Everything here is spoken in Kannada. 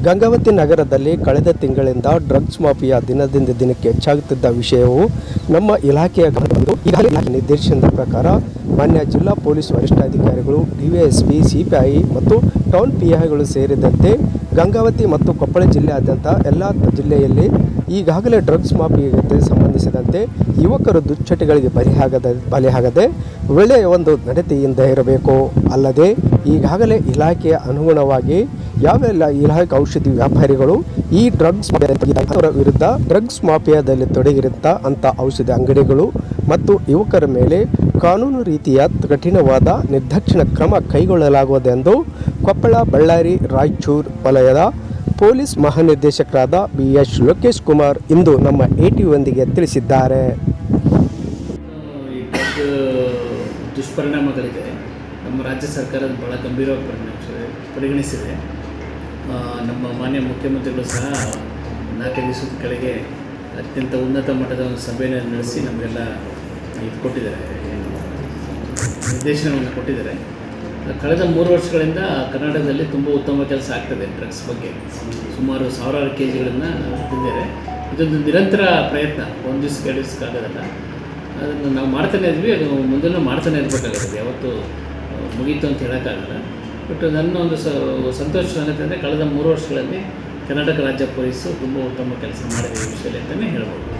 ಗಂಗಾವತಿ ನಗರದಲ್ಲಿ ಕಳೆದ ತಿಂಗಳಿಂದ ಡ್ರಗ್ಸ್ ಮಾಫಿಯಾ ದಿನದಿಂದ ದಿನಕ್ಕೆ ಹೆಚ್ಚಾಗುತ್ತಿದ್ದ ವಿಷಯವು ನಮ್ಮ ಇಲಾಖೆಯ ಗಮನಕ್ಕೆ ಈಗಾಗಲೇ ಇಲಾಖೆ ನಿರ್ದೇಶನದ ಪ್ರಕಾರ ಮಾನ್ಯ ಜಿಲ್ಲಾ ಪೊಲೀಸ್ ವರಿಷ್ಠಾಧಿಕಾರಿಗಳು, ಡಿವೈಎಸ್ಪಿ, ಸಿಪಿಐ ಮತ್ತು ಟೌನ್ ಪಿಐಗಳು ಸೇರಿದಂತೆ ಗಂಗಾವತಿ ಮತ್ತು ಕೊಪ್ಪಳ ಜಿಲ್ಲೆಯಾದ್ಯಂತ ಎಲ್ಲ ಜಿಲ್ಲೆಯಲ್ಲಿ ಈಗಾಗಲೇ ಡ್ರಗ್ಸ್ ಮಾಫಿಯಾಗೆ ಸಂಬಂಧಿಸಿದಂತೆ ಯುವಕರು ದುಶ್ಚಟಗಳಿಗೆ ಬಲಿಯಾಗದೆ ಒಳ್ಳೆಯ ಒಂದು ನಡತೆಯಿಂದ ಇರಬೇಕು. ಅಲ್ಲದೆ ಈಗಾಗಲೇ ಇಲಾಖೆಯ ಅನುಗುಣವಾಗಿ ಯಾವೆಲ್ಲ ಇಲಾಖೆ ಔಷಧಿ ವ್ಯಾಪಾರಿಗಳು ಈ ಡ್ರಗ್ಸ್ ವಿರುದ್ಧ ಡ್ರಗ್ಸ್ ಮಾಫಿಯಾದಲ್ಲಿ ತೊಡಗಿರುತ್ತ ಅಂಥ ಔಷಧಿ ಅಂಗಡಿಗಳು ಮತ್ತು ಯುವಕರ ಮೇಲೆ ಕಾನೂನು ರೀತಿಯ ಕಠಿಣವಾದ ನಿರ್ದಾಕ್ಷಿಣ ಕ್ರಮ ಕೈಗೊಳ್ಳಲಾಗುವುದೆಂದು ಕೊಪ್ಪಳ, ಬಳ್ಳಾರಿ, ರಾಯಚೂರು ವಲಯದ ಪೊಲೀಸ್ ಮಹಾನಿರ್ದೇಶಕರಾದ BH ಲೋಕೇಶ್ ಕುಮಾರ್ ಇಂದು ನಮ್ಮ ATV ತಿಳಿಸಿದ್ದಾರೆ. ಈ ದುಷ್ಪರಿಣಾಮಗಳಿದೆ. ನಮ್ಮ ರಾಜ್ಯ ಸರ್ಕಾರ ಬಹಳ ಗಂಭೀರವಾಗಿ ಪರಿಗಣಿಸಿದೆ. ನಮ್ಮ ಮಾನ್ಯ ಮುಖ್ಯಮಂತ್ರಿಗಳು ಸಹ 4 ದಿವಸದ ಕೆಳಗೆ ಅತ್ಯಂತ ಉನ್ನತ ಮಟ್ಟದ ಒಂದು ಸಭೆಯನ್ನು ನಡೆಸಿ ನಮಗೆಲ್ಲ ಇದು ಕೊಟ್ಟಿದ್ದಾರೆ, ನಿರ್ದೇಶನವನ್ನು ಕೊಟ್ಟಿದ್ದಾರೆ. ಕಳೆದ 3 ವರ್ಷಗಳಿಂದ ಕರ್ನಾಟಕದಲ್ಲಿ ತುಂಬ ಉತ್ತಮ ಕೆಲಸ ಆಗ್ತದೆ. ಡ್ರಗ್ಸ್ ಬಗ್ಗೆ ಸುಮಾರು 1000 kgಗಳನ್ನು ತಿಂದಿದ್ದಾರೆ. ಇದೊಂದು ನಿರಂತರ ಪ್ರಯತ್ನ, ಒಂದು ದಿವಸಕ್ಕೆ 2 ದಿವಸಕ್ಕೆ ಆಗೋದಲ್ಲ. ಅದನ್ನು ನಾವು ಮಾಡ್ತಾನೆ ಇದ್ವಿ, ಅದು ಮುಂದೂ ಮಾಡ್ತಾನೆ ಇರಬೇಕಾಗುತ್ತೆ. ಯಾವತ್ತು ಮುಗೀತು ಅಂತ ಹೇಳೋಕ್ಕಾಗಲ್ಲ. ಬಟ್ ನನ್ನ ಒಂದು ಸಂತೋಷ ಸಂಗತಿ ಅಂದರೆ ಕಳೆದ 3 ವರ್ಷಗಳಲ್ಲಿ ಕರ್ನಾಟಕ ರಾಜ್ಯ ಪೊಲೀಸು ತುಂಬ ಉತ್ತಮ ಕೆಲಸ ಮಾಡಿದೆ ಈ ವಿಷಯದಲ್ಲಿ ಅಂತಲೇ ಹೇಳ್ಬೋದು.